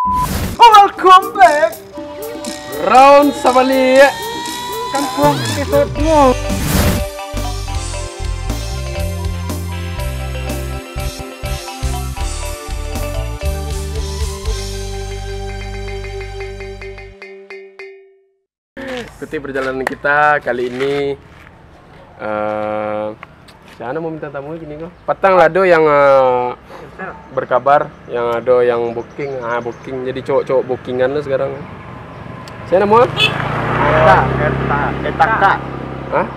Welcome back. Round Sabali Kampung episode mo. ikuti perjalanan kita kali ini. Siapa mau minta tamu gini kok? Patang lado yang berkabar, yang ada yang booking, booking jadi cowok-cowok bookingan lah sekarang. Siapa mau? Eta. Hah?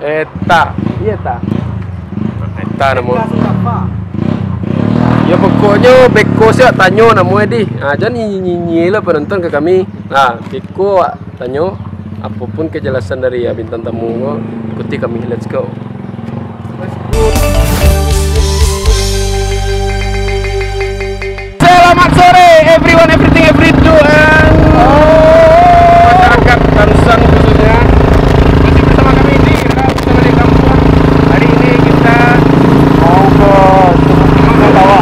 Eta. Iya ta. Eta nama. Ya pokoknya Beko sih tanya namanya di. Jangan nyanyi lah penonton ke kami. Nah, Beko tanya apapun kejelasan dari bintang tamu, ikuti kami. Let's go. Selamat sore everyone, everything, every do and masyarakat Tansan khususnya. Masih bersama kami di Round Sabali Kampung. Hari ini kita mau ke Sungai Tawa.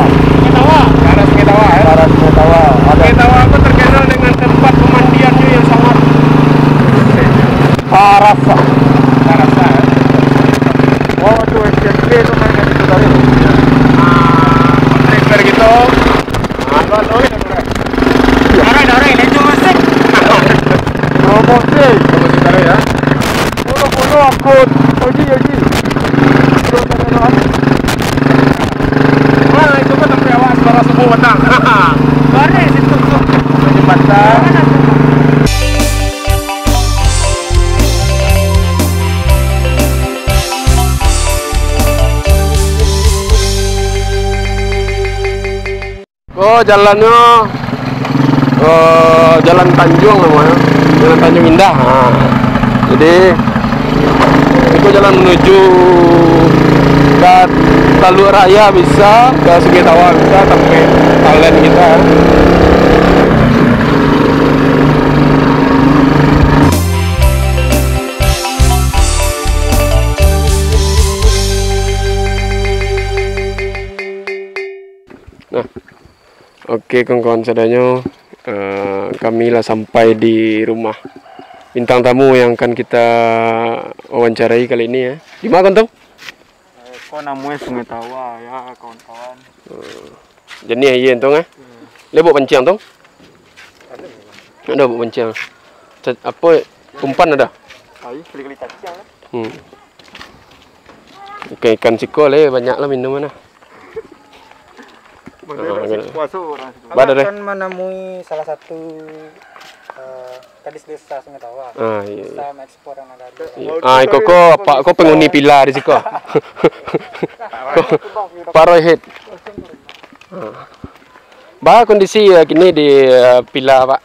Ke arah Sungai Tawa ya. Sungai Tawa itu terkenal dengan tempat pemandiannya yang sangat Parasa. terasa ya. Waktu SMP itu main di situ tadi. Kontraker gitu. Dorong, itu musik. Promosi. Promosi baru ya. Puluh aku. Oji. Itu kan sampai awal suara subuh petang. Bare situ tuh. Jembatan. Jalannya Jalan Tanjung namanya, Jalan Tanjung Indah. Jadi itu jalan menuju ke Taluk Raya bisa, ke Sungai Tawa bisa, sampai Talen kita. Nah, oke kawan-kawan sadanya, kami lah sampai di rumah bintang tamu yang akan kita wawancarai kali ini ya. Di mana kan tuh? Kok namanya Sungai Tawa ya kawan-kawan. Jadi iya entong Lebok pancing tong? Ada buk pancing. Apa umpan ada? Ayo kali-kali cacing lah. Oke, ikan siko le banyak lah minuman lah. Kan menemui salah satu gadis desa Sungai Tawa. Iya. Bisa mengekspor yang ada di. Iya. Kok penghuni pila di siko. Paroi head. Bah kondisi gini di pila Pak.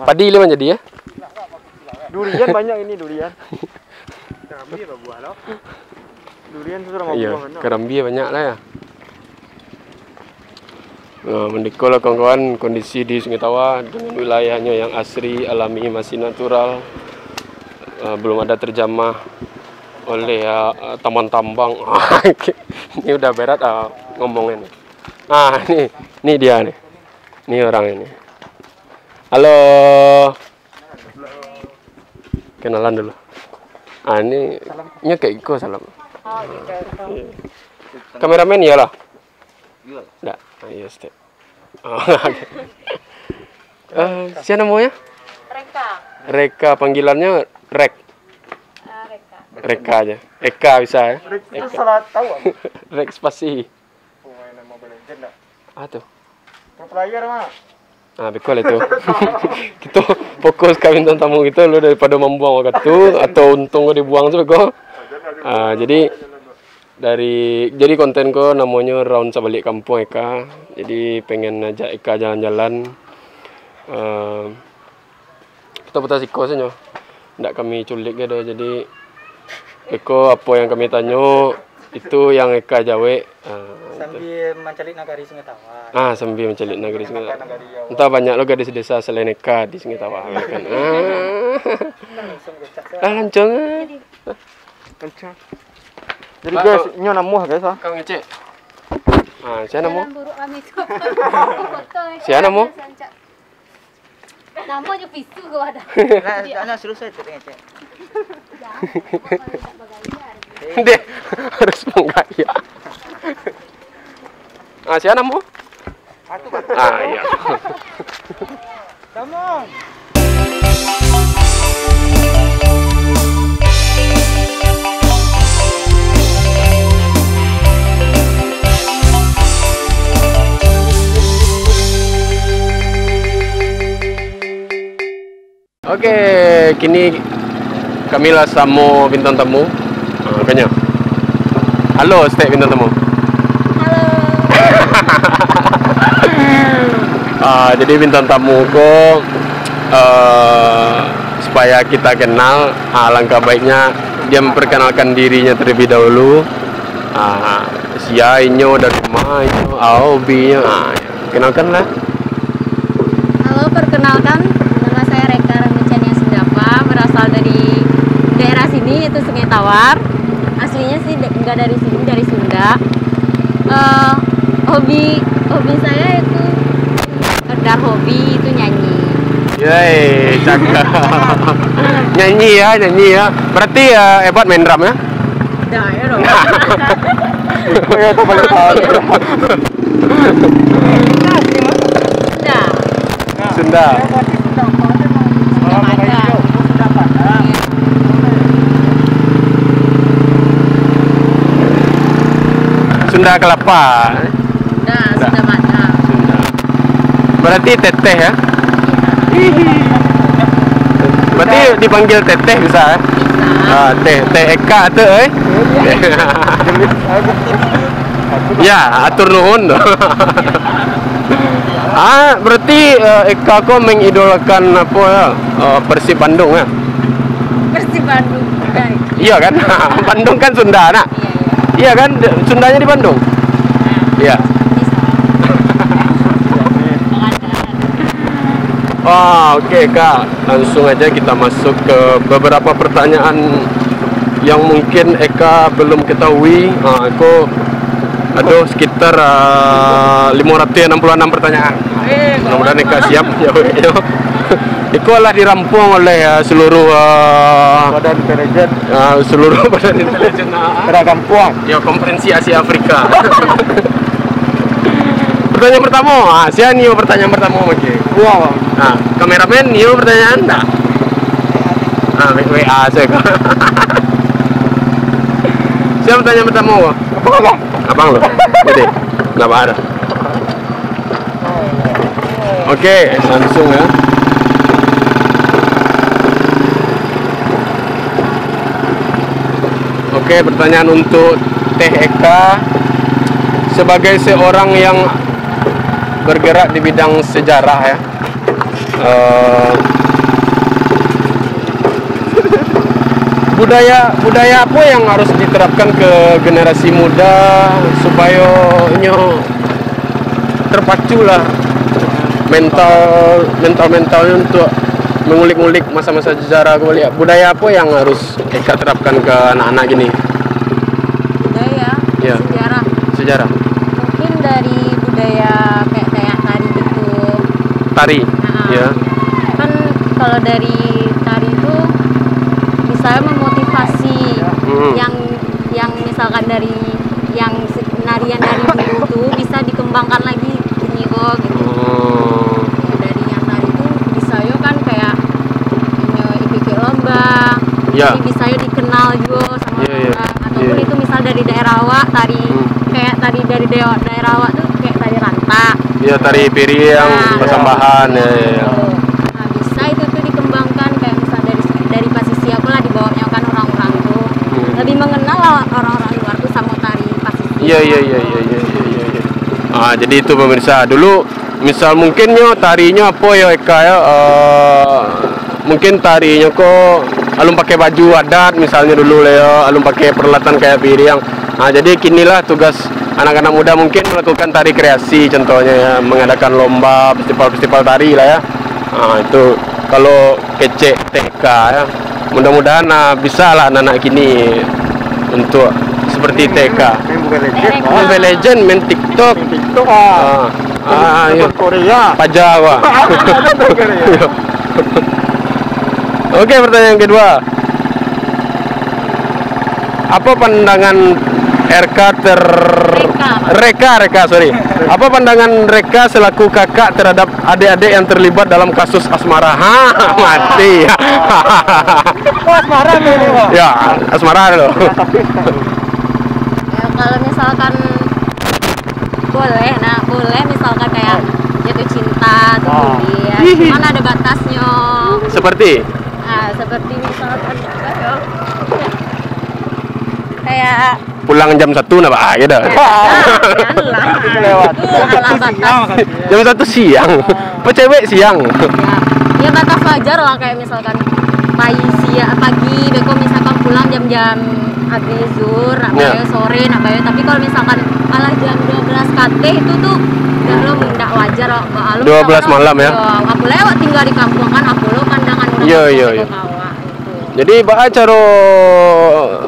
Padi le jadi ya. Durian banyak ini durian. Kerambi apa buah lo? Durian itu sudah mau Iya, buah. kerambi banyak lah ya. Mendikolah kawan-kawan kondisi di Sungai Tawa dengan wilayahnya yang asri, alami, masih natural, belum ada terjamah oleh taman tambang. Ini udah berat ngomongnya nih. Ini dia nih, ini orang ini. Halo, kenalan dulu. Ini kayak Iko salam. Kameramen iyalah. Enggak. Iya, step. Siapa namanya? Reka, panggilannya Rek. Reka aja. Eka bisa ya. Itu salah tahu. Rek spasi. Pemain Mobile Legends enggak? Tuh. Pro player mah. Betul itu. Kita fokus ke bintang tamu kita lu daripada membuang waktu atau untung gue dibuang juga kok. Jadi konten ko namanya Round Sabali Kampung Eka. Jadi pengen ajak Eka jalan-jalan. Kita putar siko saja. Ndak kami culik gitu. Jadi Eko apa yang kami tanya itu yang Eka jawe. Sambil mencari nagari Sungai Tawa. Sambil mencari nagari Sungai Tawa. Entah banyak lo gadis desa selain Eka di Sungai Tawa kan. Lancung. Lancung. Jadi guys, nyo namuh guys Kang ngecek. Ah, siapa namo? Buruk kami itu. Siapa namo? Nama je pisu ke ada. Nah, selesai tu dengan cek. Dia harus menggaya. Ah, siapa namo? Ah, iya. Come on. Oke, kini kamilah sama bintang tamu. Makanya. Halo, stay bintang tamu. Halo. Jadi bintang tamuku supaya kita kenal, alangkah baiknya dia memperkenalkan dirinya terlebih dahulu. Siapa dari mana, hobinya, kenalkanlah. Halo, perkenalkan. Nama saya Reka Ramicania Sundapa, berasal dari daerah sini, yaitu Sungai Tawar. Aslinya sih enggak dari sini, dari Sunda. Hobi saya itu sekedar hobi itu nyanyi. Yeay, cakep. nyanyi ya. Berarti hebat main drum ya? Dah ya dong. Oh ya, tu boleh tahu. Sunda. Sunda Kelapa. Sunda mana? Sunda. Berarti teteh ya? Berarti dipanggil teteh bisa ya? Teh Eka tuh ya, atur nuhun. Berarti Eka kok mengidolakan apa ya? Persib Bandung ya? Persib Bandung. Iya kan? Bandung kan Sunda, nak? Iya kan? Sundanya di Bandung? Iya. Oke Kak, langsung aja kita masuk ke beberapa pertanyaan yang mungkin Eka belum ketahui. Ada sekitar 566 pertanyaan. Mudah-mudahan Eka siap menjawabnya. Eko lah dirampung oleh seluruh Badan intelijen. Seluruh badan intelijen Seragam puang. ya Konferensi Asia Afrika. Pertanyaan pertama, siapa nih pertanyaan pertama lagi? Puang. Kameramen nih pertanyaan enggak? WA saya. Siapa pertanyaan pertama? Abang lo. Jadi, kenapa ada? Oke, langsung ya. Oke, pertanyaan untuk Teh Eka. Sebagai seorang yang bergerak di bidang sejarah ya, budaya apa yang harus diterapkan ke generasi muda supaya terpacu lah mentalnya untuk mengulik-ngulik masa-masa sejarah kembali. Budaya apa yang harus Eka terapkan ke anak-anak gini? Budaya, Ya. Sejarah. Mungkin dari budaya kayak tari gitu. Tari. Ya. Kan kalau dari tari itu misalnya memotivasi yang misalkan dari yang narian dari dulu tuh bisa dikembangkan lagi gini kok gitu. Ya, dari yang tari itu bisa yo kan kayak ikut lomba. Ya. Jadi bisa yo dikenal juga sama orang. Ataupun itu misal dari daerah awak tari kayak tari dari daerah awak tuh kayak tari rantak. Ya, tari piring, persembahan ya. Nah, bisa itu tuh dikembangkan kayak misal dari pasisi aku lah dibawanya kan orang-orang tuh lebih mengenal orang-orang luar tuh sama tari pasisi. Iya. Jadi itu pemirsa. Dulu misal mungkin tarinya apa ya Eka ya? Mungkin tarinya kok alun pakai baju adat misalnya dulu ya, alun pakai peralatan kayak piring. Jadi kinilah tugas anak-anak muda mungkin melakukan tari kreasi, contohnya ya, mengadakan lomba, festival tari lah ya. Itu kalau kece TK ya. Mudah-mudahan bisa lah anak-anak kini untuk seperti TK. Mobile Legend, main TikTok. TikTok Iya. Korea. Pajak gua. Oke, pertanyaan kedua. Apa pandangan Reka, sorry. Apa pandangan Reka selaku kakak terhadap adik-adik yang terlibat dalam kasus asmara? Mati. Asmara nih, Pak. Ya, asmara loh. Ya, kalau misalkan boleh misalkan kayak jatuh cinta tuh kuliah, cuman ada batasnya. Seperti Seperti misalkan kayak pulang jam 1 nah, Pak, gitu. janganlah. Lewat. Itu adalah batas. Jam 1 siang. Apa cewek siang? Ya batas wajar lah, kayak misalkan pagi beko misalkan pulang jam-jam habis zuhur, sore, tapi kalau misalkan malah jam 12 KT itu tuh udah nggak wajar loh. 12 malam ya. Aku lewat tinggal di kampung kan, aku lo pandangan orang Iya. gitu. Jadi bah cara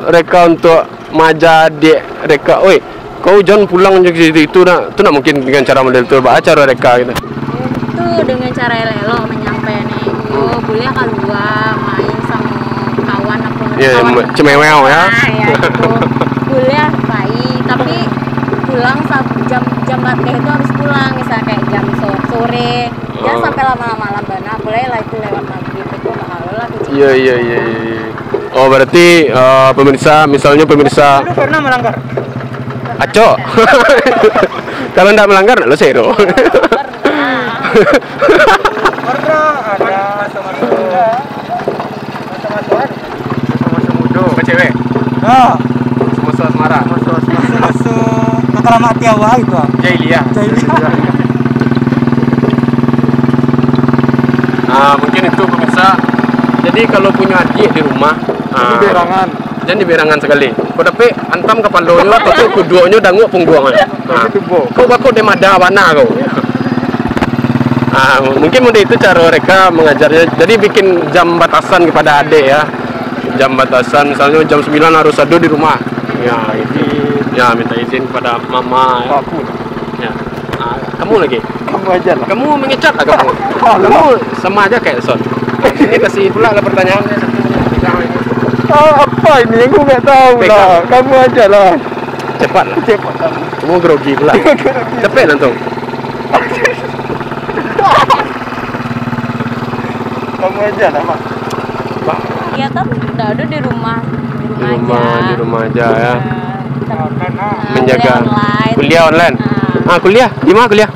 Reka untuk maja dek Reka, oi kau jangan pulang dari situ itu nak mungkin dengan cara model itu bah cara Reka gitu. Itu dengan cara elok menyampaikan boleh keluar main sama kawan apa cemewel ya. Ya gitu. Boleh baik, tapi pulang jam bakeh itu harus pulang, misalnya kayak jam sore. Jangan sampai lama-lama bana, boleh lah itu lewat maghrib itu bakal lah. Iya. Oh, berarti misalnya pemirsa Lu pernah melanggar? Aco. Kalau enggak melanggar lo zero. Pernah ada masa-masa muda. Apa cewek? Nah, Masa asmara. masa nakal mati awal itu. Jahiliyah. Mungkin itu pemirsa. Jadi kalau punya adik di rumah, jangan di berangan sekali. Kau tapi antam kepalonyo atau kuduonyo danguk pungguangan. Kau bakal demada wana kau. Mungkin mudah itu cara mereka mengajarnya. Jadi bikin jam batasan kepada adik ya. Jam batasan misalnya jam 9 harus ada di rumah. Ya, ya minta izin kepada mama. Ya. Aku. Ya. Kamu lagi? Kamu aja lah. Kamu mengecat lah kamu. Kamu sama aja kayak Son. Ini kasih pula lah pertanyaannya satu. Apa ini? Aku nggak tahu lah. Kamu aja lah. Cepat lah. Kamu grogi pula. Cepet langsung. Kamu aja lah, Pak. Iya kan udah ada di rumah Di rumah aja ya. Menjaga kuliah online. Kuliah di mana kuliah?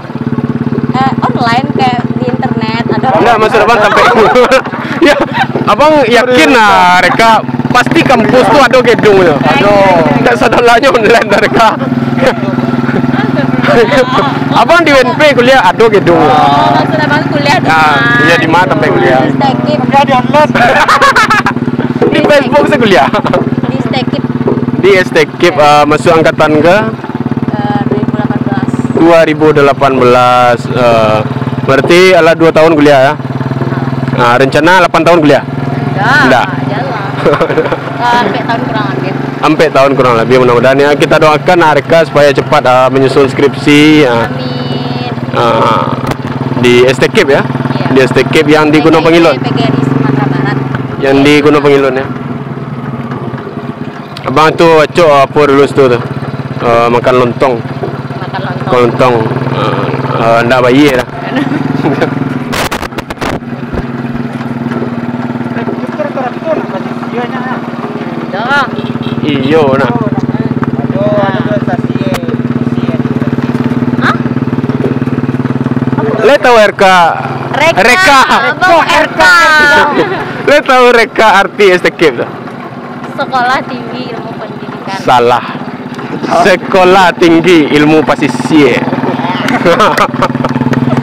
Online kayak di internet ada. Enggak, maksud abang sampai. Ya, abang yakin lah mereka pasti kampus tuh ada gedung ya. Enggak sadalanya online mereka. Abang di UNP kuliah ada gedung. Maksud abang kuliah di mana? Iya di mana sampai kuliah? Di Stekip. Di online. Di Facebook saya kuliah. Di Stekip. Di Stekip masuk angkatan ke 2018. Berarti ala 2 tahun kuliah ya. Rencana 8 tahun kuliah. Enggak. Jalan. Sampai tahun kurang lebih mudah-mudahan ya, kita doakan Arka supaya cepat menyusun skripsi. Amin. Di Stekip ya. Iya. Di Stekip yang di Gunung Pengilon. PGRI Sumatera Barat. Yang di Gunung Pengilon ya. Abang tuh cok apa lulus tuh makan lontong. Makan lontong. Lontong. Ndak bayi lah. Iyo nak. Le tahu Reka. Abang RK. Le tahu Reka arti Stekip tuh? Sekolah Tinggi Ilmu Pendidikan. Salah. Sekolah Tinggi Ilmu Pasisir.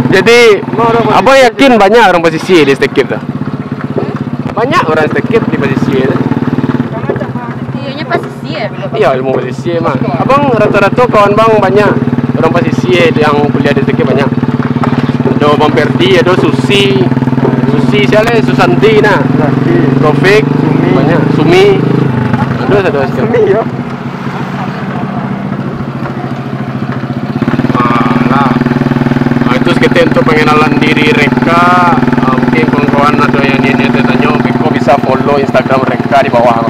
Jadi, abang yakin banyak orang pasisir di Stekip tuh? Banyak orang Stekip di pasisir. Iyanya pasisir. Iya, ilmu pasisir mah. Abang rata-rata kawan bang banyak orang pasisir yang kuliah di Stekip banyak. Ada Bang Perdi, ada Susi siapa? Susanti nah. Taufik, banyak. Sumi. Ada sekali. Sumi ya. kita untuk pengenalan diri Reka. Mungkin kawan-kawan ada yang ini tanya, Beko bisa follow Instagram Reka di bawah.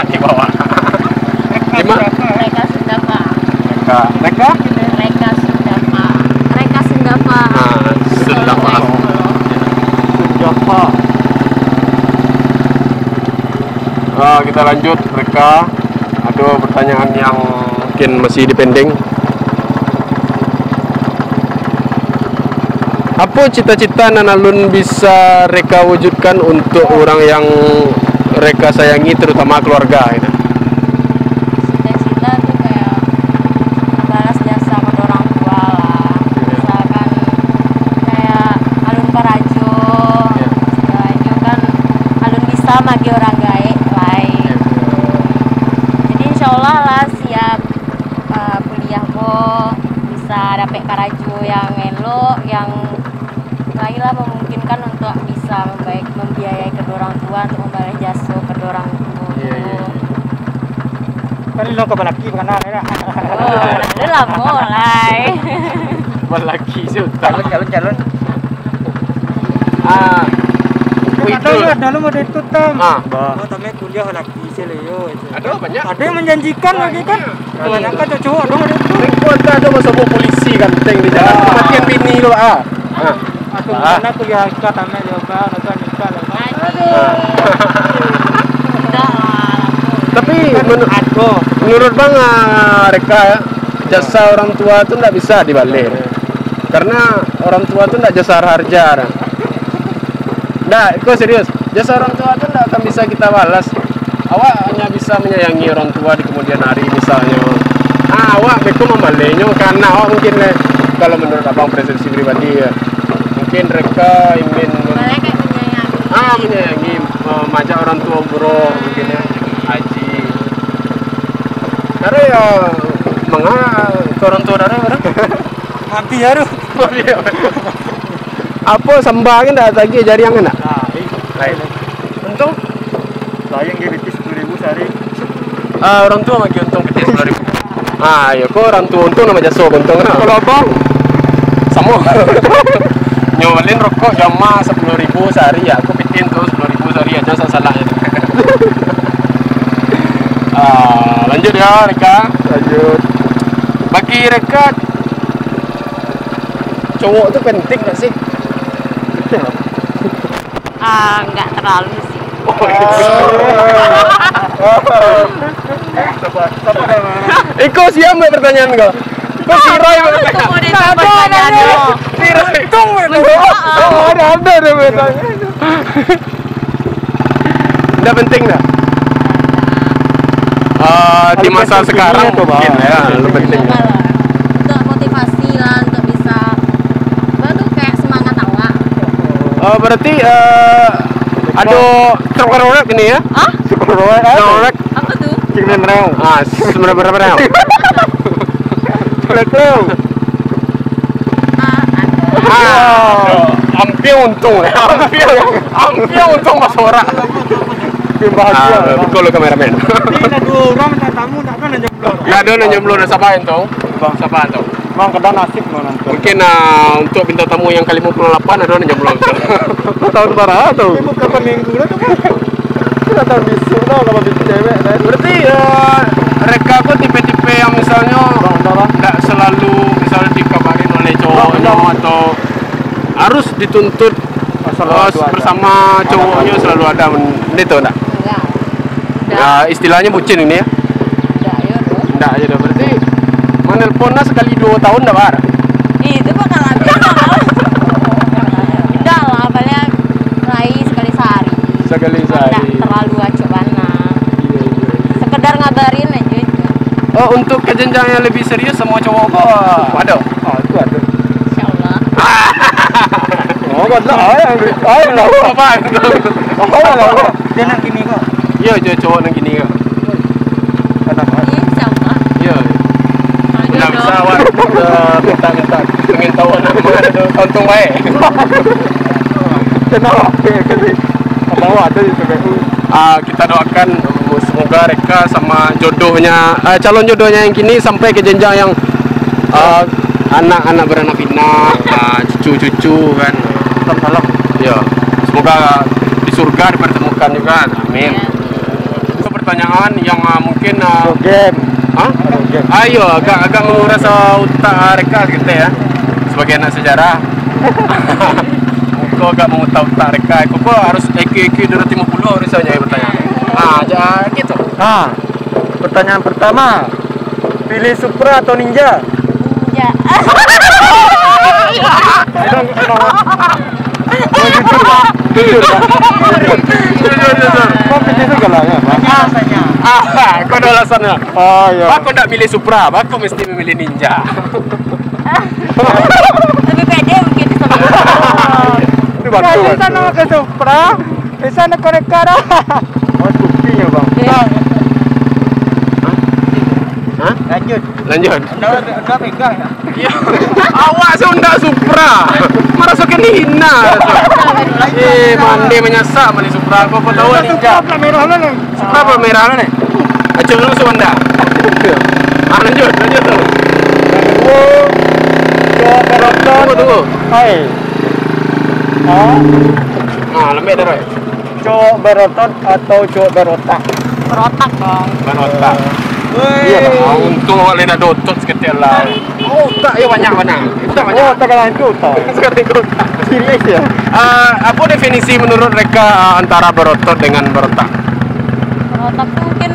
Di bawah. Gimana? Reka Sundapa. Reka? Reka Sundapa. Reka Sundapa. Sundapa. Sundapa. Kita lanjut Reka. Ada pertanyaan yang mungkin masih dipending. Apa cita-cita Nanalun bisa Reka wujudkan untuk orang yang Reka sayangi, terutama keluarga gitu? Cita-cita tuh kayak balas jasa ke orang tua lah. Misalkan kayak alun parajo, istilahnya kan alun bisa magi orang gaek lain. Jadi insya Allah lah siap kuliah kok bisa dapet karajo yang elok, yang lagi lah memungkinkan untuk bisa membiayai kedua orang tua untuk membayar jasa kedua orang tua. Kan lo kebalaki bukan ada. Oh, ada lah mulai. Laki sih Calon. itu Ada lo mau itu tam. Bah. Oh, tapi kuliah laki sih Leo. Ada banyak. Ada yang menjanjikan lagi kan. Kebanyakan cowok dong ada itu. Reko ada masa polisi ganteng di jalan kematian bini lo Aku mana kuliah kita tamat juga atau nikah lah. Enggak lah. Tapi menurut Bang Reka ya, jasa orang tua itu tidak bisa dibalik. Karena orang tua itu tidak jasa harja. Nah, kok serius? Jasa orang tua itu tidak akan bisa kita balas. Awak hanya bisa menyayangi orang tua di kemudian hari misalnya. Awak beku membaliknya karena awak mungkin kalau menurut abang persepsi pribadi ya, mungkin Reka ingin Malah kayak menyayangi. menyayangi, mengajak orang tua umroh mungkin ya, haji. Karena ya orang tua darah orang Mati ya tuh. apa sambangin dah lagi jari yang enak. Lain. Untung Sayang gitu 10.000 sehari. orang tua makin untung kita 10.000. Ya kok orang tua untung nama jasa untung nah. Kalau abang sama nyolin rokok jama 10.000 sehari ya, aku pitin tuh 10.000 sehari aja salahnya. Lanjut ya Reka. Lanjut. Bagi Reka, cowok tuh penting gak sih? Penting apa? Enggak terlalu sih. Iko siapa pertanyaan kau? Kau si Roy bertanya. Si Roy. Ada bertanya. Udah penting dah. Di masa sekarang mungkin ya, lu penting. Untuk motivasi lah, untuk bisa tuh kayak semangat awak. Berarti ada terkorek ini ya? Terkorek. Apa tuh? Cikin reo. Sebenarnya. Reo. Hampir untung ya. Hampir untung Mas Ora. Bahagia. Betul kameramen. Ini 2 orang minta tamu tak kan jomblo. Nggak ada yang jomblo dan siapa itu? Siapa itu? Bang kedai nasib lo nanti. Mungkin untuk bintang tamu yang kali 58 ada yang jomblo. Tahun berapa tuh? Ini bukan minggu lah tuh. Kita tahun bisu lah kalau bisu cewek. Berarti Reka kok tipe-tipe yang misalnya nggak selalu misalnya dikabarin oleh cowoknya atau harus dituntut bersama cowoknya selalu ada itu enggak? Enggak. Ya, istilahnya bucin ini ya? Enggak, ya tuh. Enggak aja dah. Berarti menelponnya sekali 2 tahun enggak ada? Itu bakal habis. Enggak lah, paling rai sekali sehari. Sekali sehari. Enggak terlalu acobana. Sekedar ngabarin aja itu. Oh, untuk kejenjang yang lebih serius semua cowok kok ada? Oh, itu ada. Insyaallah. Oh, betul. Ayo lah. Apa? Dia nak gini kok. Iya, cowok yang gini kok. Kenapa? Insyaallah. Iya. Kalau Enggak jodoh. bisa awak minta pengen tahu nama ada untung baik. Kenapa? Bawa ada di PPU. Kita doakan semoga Reka sama jodohnya calon jodohnya yang kini sampai ke jenjang yang anak-anak beranak pinak, cucu-cucu kan. Salam. Ya, semoga di surga dipertemukan juga. Amin. Ya. Itu pertanyaan yang mungkin Game. Hah? Game. Ayo, agak menguras otak mereka gitu ya. Sebagai anak sejarah. Kok agak mengutak otak mereka. Kok harus EQ 250 misalnya ya pertanyaan. Nah, gitu. Nah, pertanyaan pertama. Pilih Supra atau Ninja? Ya. Jujur, Pak. Kok pilih segalanya, Pak? Rasanya. Kau ada alasannya. Oh iya. Aku nggak milih Supra, aku mesti memilih Ninja. Lebih pede mungkin sama. Itu bantu. Di sana ke Supra, di sana koreka dah. Oh, buktinya, Bang. Hah? Lanjut. Udah pegang ya? Iya. Awak Sunda Supra. Merasa hina. Mandi menyasar mandi Supra. Kau tahu Ninja. Supra apa merah nih? Aja dulu Sunda. Lanjut tuh. Tunggu. Hai. Lembek dah, Roy. Cowok berotot atau cowok berotak? Berotak dong. Berotak. Iya, untung awak lena dotot seketika lah. Tak ya banyak. Oh, tak kalah itu tau. Sekarang otak. Serius ya? Apa definisi menurut mereka antara berotot dengan berotak? Berotak tuh mungkin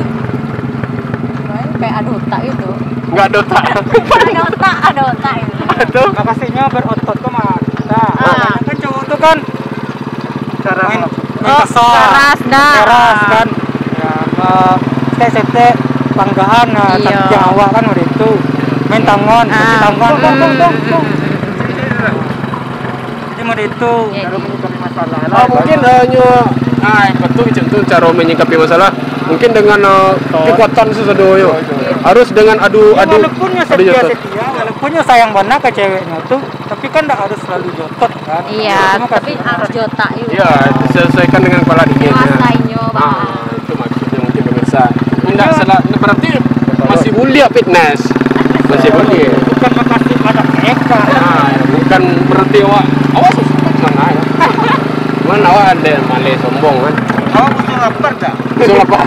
kayak ada otak itu. Enggak ada otak. Ada otak itu. Itu Makasihnya berotot tuh mah kita. Kan cowok tuh kan cara main Keras dah. keras kan. Ya, sete panggahan Iya. tapi awak kan udah itu main tangan, tong. Jadi mau itu Iya, baru iya. menyikapi masalah. mungkin betul itu cara menyikapi masalah. Mungkin dengan kekuatan sesedoyo. Harus dengan adu walaupun setia, sayang banget ke ceweknya tuh, tapi kan nggak harus selalu jotot kan. Iya, Cuma tapi kasih- harus jotak juga. Iya, diselesaikan dengan kepala dingin. Kuasainnya, Bang. Itu maksudnya mungkin pemirsa. Enggak salah, berarti masih mulia fitness. Masih mulia. bukan makasih pada mereka. Bukan berarti awak susah mana ya. Mana awak ada malay sombong kan. Kamu butuh lapar dah. Usung apa?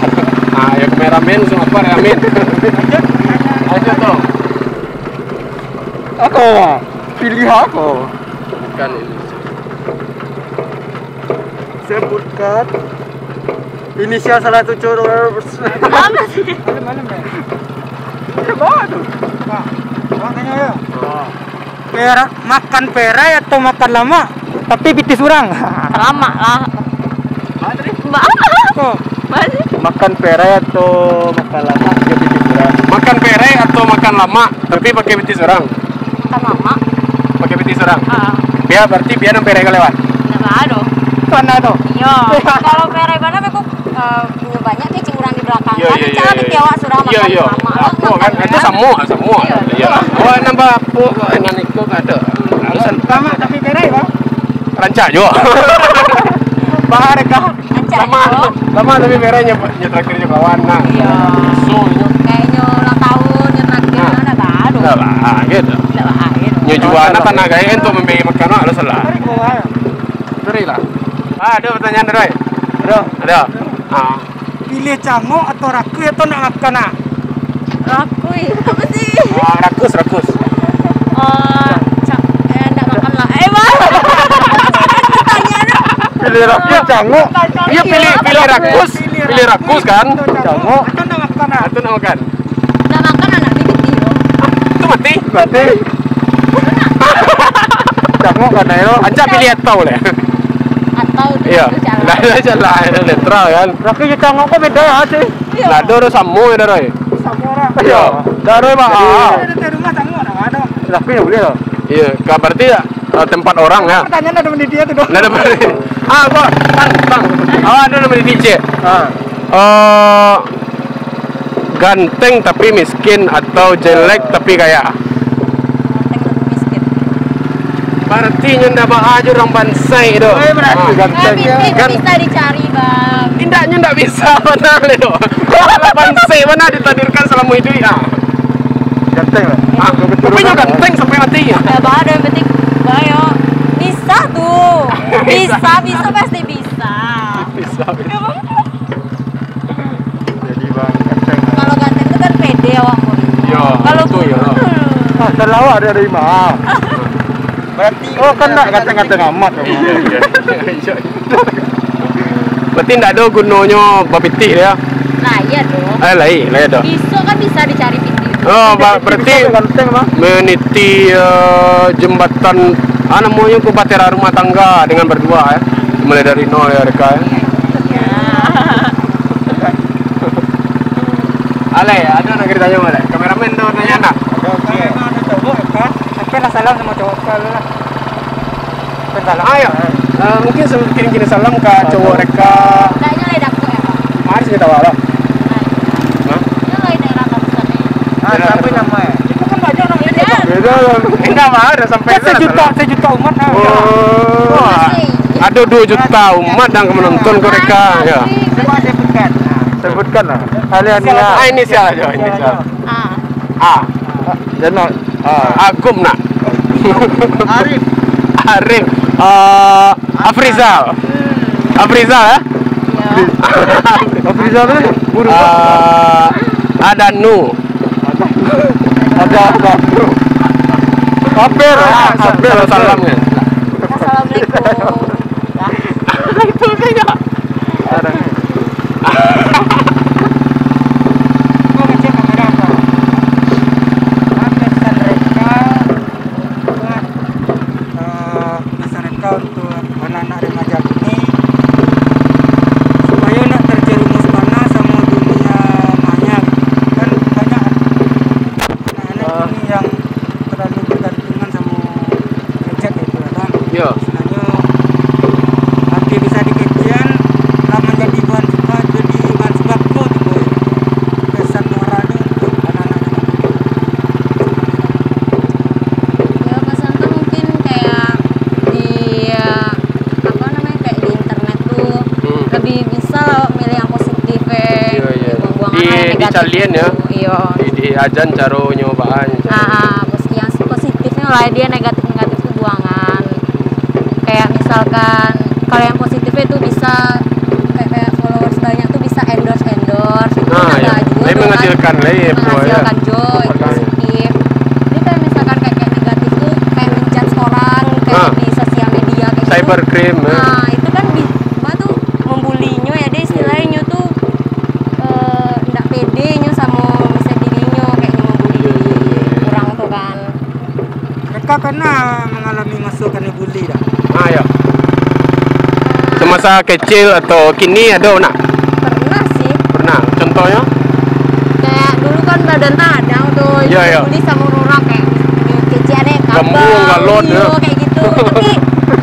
Ya kameramen usung apa ya, Amin. Lanjut dong. Aku pilih aku. Bukan ini. Sebutkan inisial salah satu cowok. Lama sih. Malam ya. Bawa tuh. Pak, makanya ya. Pera, makan perai atau makan lama tapi pitis orang. Lama lah. Mbak. Kok Masih. makan perai atau makan lama juga pitis orang. Makan pere atau makan lama tapi pakai betis orang. Kan lama. Pakai betis orang. Ah, Berarti biar pere lewat. enggak ada. Sana tuh. Iya. Kalau perai mana aku punya banyak ke cingurang di belakang. Iya, Kan iya, cara iya, di iya. awak sudah Iya, makan iya. lama. Apa kan? Itu semua. Iya. Iya. Oh, nambah apa dengan itu ada. Alasan Lama tapi perai, Bang. rancak juga. Bahar kah? Rancak Lama. juga. Lama tapi merahnya terakhirnya kawan. Nah. Iya. So, Kayaknya ulang tahun yang terakhir ada baru. enggak lah, gitu. Enggak akhir. Nyo juga anak tanah gaya untuk membeli makanan ada salah. Tarik ke bawah ya. Beri lah. Ada pertanyaan Roy? Ada. Pilih cango atau raku atau nak makan nak? Rakui. Apa sih? Rakus. Enggak makan lah. Bang. Pertanyaannya. Pilih raku cango. Iya pilih rakus. Pilih rakus kan? Cango atau nak makan nak? Itu nak makan. Enggak makan anak bibit dia. Itu mati. Berarti cango kan ayo. Anca pilih atau lah. Atau Iya. itu cara. Lah jalan netral kan. Raku je cango kok beda ya sih. Iya. Lah do samu ya Roy. Sama orang. Iya. Dah Roy mah. Ada di rumah cango ada. Raku ya boleh loh. Iya, berarti tempat orang ya. Pertanyaan ada di dia tuh dong. Lah ada berarti. Kok tang. Ada nama DJ. Ganteng tapi miskin atau jelek tapi kaya. Ganteng lebih miskin. Berarti nyenda aja orang bansai itu. Berarti ganteng. Kan- Bisa dicari, Bang. Indahnya ndak bisa mana le do. Kalau bansai mana ditadirkan selama hidup ya. Ganteng lah. Ah, rupanya ganteng sampai mati ya. Ya baru yang penting bayo. Bisa tuh. Bisa pasti bisa. Bisa. Jadi bang ganteng. Kalau ganteng itu kan pede awakmu. Ya, Kalau itu ya. Ah, salah awak dari mana? Berarti oh kan enggak ganteng-ganteng amat. Iya. Berarti enggak ada gunanya babitik ya. Nah iya dong. Lain dah. Bisa kan bisa dicari pintu. Oh, berarti ganteng bang. meniti jembatan namanya ke Batera rumah tangga dengan berdua ya. Mulai dari nol ya mereka ya. Ale, ada nak ceritanya mana? Kameramen tuh nanya nak. Oke. Ada cowok kan? Sampai lah salam sama cowok kalau lah. Salam. Ayo. Mungkin kirim salam ke cowok mereka. Kayaknya lain aku ya Pak. Mari kita bawa. Ini lain daerah kamu sana. Ah, siapa namanya? Itu kan banyak orang lain. Beda lah. Enggak mah ada sampai Sejuta umat. Oh. Ada 2 juta umat yang menonton mereka ya. Coba sebutkan. Sebutkan lah. Alihania. Inisial aja, inisial. A. Jangan. Agum nak. Arif. Arif. Afrizal. Afrizal ya? Afrizal ni guru. Ada Nu. Ada. Hampir. Salam kan. Assalamualaikum. Itu kayaknya. Kau ngecek kamera apa? Pesan mereka buat pesan mereka untuk anak-anak remaja ini supaya nak terjerumus panas sama dunia maya. Kan banyak anak-anak ini yang terlalu bergantungan sama gadget itu kan. Yo. Sebenarnya nanti bisa dikajian lah menjadi bahan sebabku gitu pesan moralnya untuk anak-anak Ya pesan tuh mungkin kayak di apa namanya kayak di internet tuh lebih bisa lah milih yang positif buang-buang Di calian ya. Iya. Di ajan cara nyobaan. Yang positifnya lah dia negatif itu buangan. Kayak misalkan kalau yang positifnya itu bisa kayak followers banyak tuh bisa endorse itu kan Ya. ada juga Ini tuh menghasilkan lah ya. menghasilkan joy positif. Jadi kayak misalkan kayak negatif tuh kayak menjudge orang kayak di sosial media kayak Cybercrime. gitu. Nah itu kan apa tuh membulinya ya dia istilahnya tuh ndak pede nyo sama bisa dirinya kayak membuli orang tuh kan. mereka kena mengalami masukan bully dah. Ya. Semasa kecil atau kini ada nak? Pernah sih. Pernah. Contohnya? Kayak dulu kan badan tadang tuh Iya. dibully sama orang kayak keciannya Gembung, galon, ya. kayak gitu. Tapi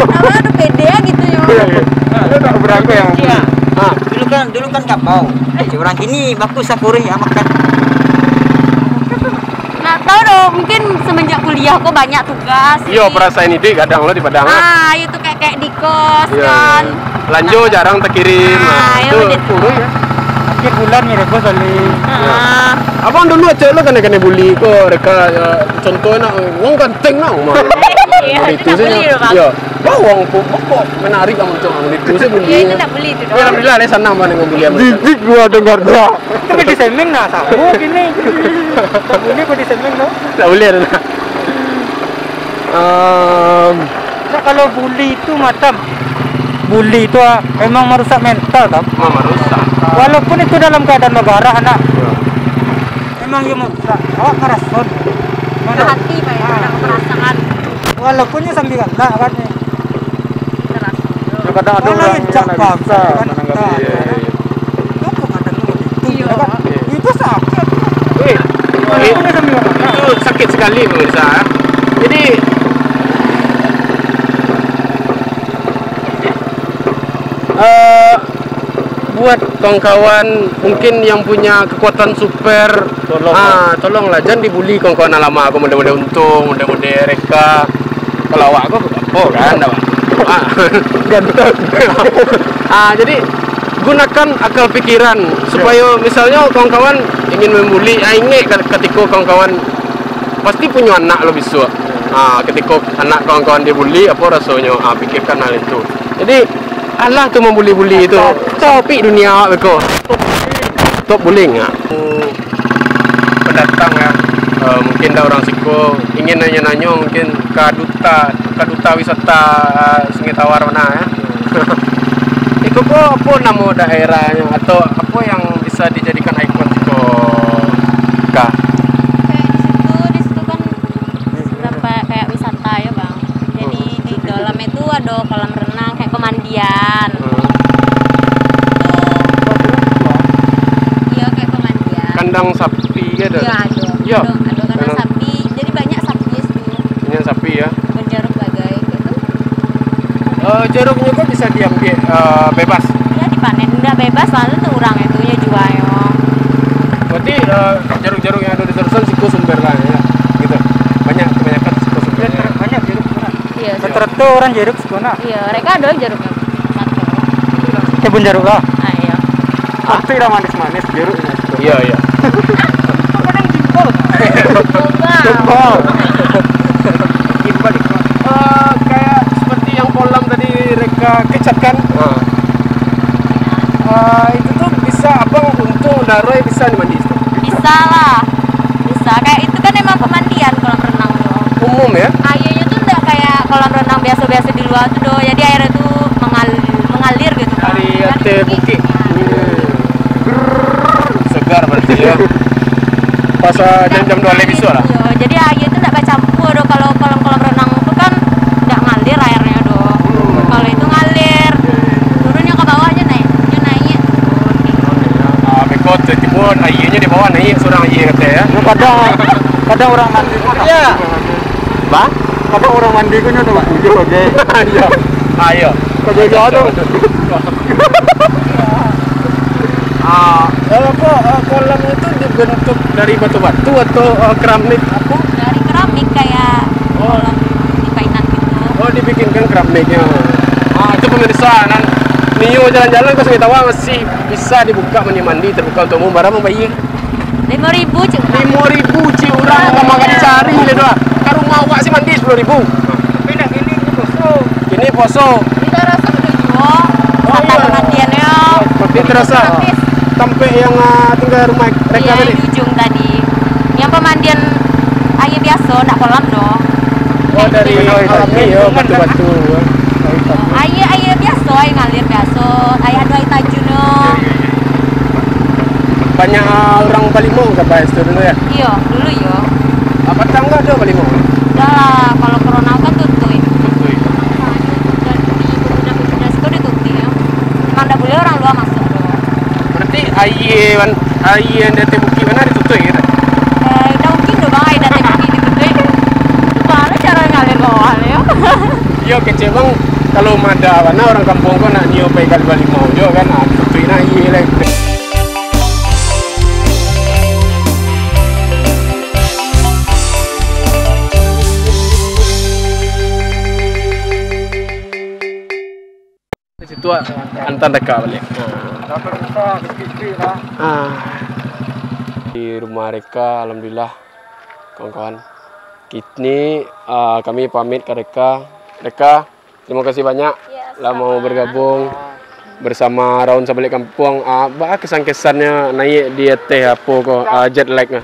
apa ada pede gitu ya. Ada tak berapa yang Iya. Ah. Dulu kan nggak mau. Orang kini bagus sakuri ya makan. Nggak tahu dong, mungkin semenjak kuliah kok banyak tugas. Iya, perasaan ini kadang lo di Padang. Ah, itu kayak di kos kan. Lanjut jarang terkirim. Ah, ya Itu begitu. kurung ya. akhir bulan ni mereka saling Ah, Abang dulu aja lo kena bully kok mereka contohnya wong ganteng nak iya, itu itu tak beli sih loh Bang. ya wong pokok menarik kamu cuma itu sih bully Iya, itu tak beli itu tapi dong. alhamdulillah ada sana mana yang bully mereka jijik gua dengar dia tapi di seming nah sabu gini ini gua di seming no tak boleh ada nah, kalau bully itu macam bully itu memang merusak mental tak mama rusak walaupun itu dalam keadaan negara anak memang dia merusak awak ngerespon Ke hati Pak ya, ada perasaan walaupun dia sambil galak kan terasa. kadang ada orang yang bisa kan menanggapi apa kadang itu Iya. kan itu sakit Wih, walaupun dia sambil galak itu sakit sekali pemirsa jadi buat kawan-kawan mungkin yang punya kekuatan super tolonglah jangan dibully kawan-kawan lama aku mudah-mudahan untung mudah-mudahan mereka kalau awak aku apa kan ganteng jadi gunakan akal pikiran supaya misalnya kawan-kawan ingin membuli ingat ketika kawan-kawan pasti punya anak lo besok. Ketika anak kawan-kawan dia bully, apa rasanya? Pikirkan hal itu. Jadi Allah tuh membuli-buli itu. Topik dunia beko. Top bullying ya. Pendatang ya. Mungkin ada orang Siko ingin nanya-nanya mungkin ke duta wisata Sungai Tawar mana ya. Itu kok apa nama daerahnya atau apa yang bisa dijadikan ikon Siko Kak? Di situ kan beberapa kayak wisata ya bang. Jadi di dalam itu ada kolam renang kayak pemandian. Iya kayak pemandian. Kandang sapi gitu. Iya ada. Iya. Ada kandang sapi. Jadi banyak sapi di situ. Banyak sapi ya. Berjeruk bagai gitu. Jeruknya kok bisa diambil bebas. Ya dipanen udah bebas lalu tuh orang itu ya jual. Berarti jeruk-jeruk yang ada di terusan Siko sumber lah ya. Gitu. Kebanyakan Siko sumbernya. Banyak jeruk sebenarnya. Iya. Rata-rata orang jeruk sebenarnya. Iya, mereka ada jeruknya. Satu. Kebun jeruk lah. Iya. Tapi lah manis-manis jeruknya. Iya. Kadang jempol. Coba. Jempol. Kayak seperti yang kolam tadi mereka kecatkan. Itu tuh bisa abang untung daroy bisa dimandi. Bisa lah. Bisa. Kayak itu kan emang pemandian kolam renang tuh. Umum ya. Airnya tuh enggak kayak kolam renang biasa-biasa di luar tuh doh. Jadi airnya tuh mengalir gitu. Dari ate bukit. Iya. Segar berarti ya. Pas jam-jam 2 lebih besok lah. Iya, jadi air itu enggak campur doh. Kalau kolam renang itu kan enggak ngalir airnya doh. Kalau itu ngalir. Turunnya ke bawah aja naiknya naik. Beko timbun airnya di bawah naik surang air kata ya. Kadang orang mandi. Iya. Bah? Kadang orang mandi kan udah bujur oke. Iya. Ayo. Kerja tuh. Kolam itu dibentuk dari batu-batu atau keramik apa? Dari keramik kayak kolam di Painan gitu. Oh, dibikinkan keramiknya. Itu pemirsa, Nio jalan-jalan ke Sungai Tawar masih bisa dibuka mandi terbuka untuk umum. Barang membayar 5.000 cik. 5.000 ci orang sama kan dicari le doa. Ka rumah awak sih mandi 10.000. Pindah ini poso. Ini poso. Kita rasa udah jual. Kata pemandiannya. Tapi terasa sampai yang tinggal rumah mereka Iya, tadi. di ujung tadi. Yang pemandian air biasa, enggak kolam dong. Oh, dari alami ya batu-batu. Air biasa, air ngalir biasa. Air ada air tajunnya. Banyak orang Balimo ke Bais itu dulu ya. Iya, dulu yo. Apa tangga ada Balimo? Udah lah, kalau corona kan tutup. Betul. Dan di pemuda-pemuda itu ditutup ya. Emang enggak boleh orang luar masuk dong. Berarti air yang dari bukit mana ditutup ya? Udah mungkin dong bang, air datang lagi ditutup. Gimana cara ngalir bawah ya? Iya kece bang, kalau ada mana orang kampung kok nak nio pai kali Balimo jo kan ditutup air lagi. Situ antar dekat balik. Dapat kita dikit lah. Di rumah mereka, alhamdulillah kawan-kawan. Kini kami pamit ke mereka. Mereka terima kasih banyak lah mau bergabung bersama Raun Sabalik Kampung. Apa kesan-kesannya naik di teh apa kok jet lagnya?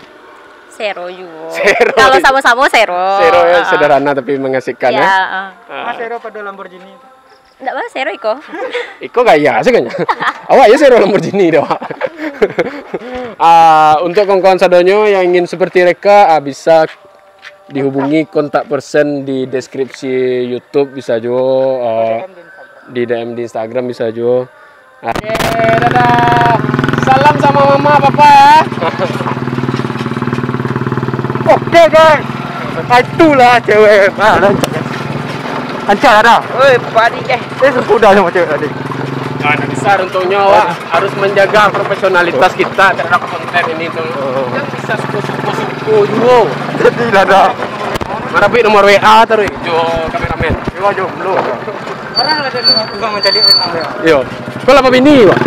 Zero juga. Zero. Kalau sama-sama zero. Zero ya, sederhana tapi mengasihkan ya. Mas Ero pada Lamborghini. Enggak apa zero Iko. Iko gaya sih kayaknya. Awak ya zero Lamborghini doa. Untuk kawan-kawan sadonyo yang ingin seperti mereka bisa dihubungi kontak person di deskripsi YouTube bisa juga di DM di Instagram bisa juga. Dadah. Salam sama mama papa ya. Oke guys. Itulah cewek. Lancar ada. Oi, padi Sudah sama cewek tadi. Nah, besar untungnya Wak harus menjaga profesionalitas kita terhadap konten ini tuh. Kan bisa suku-suku juga. Jadi ada. Marapi nomor WA terus jo kameramen. Yo jomblo. Orang ada dulu tukang mencari orang. Yo. Kau apa bini, Wak?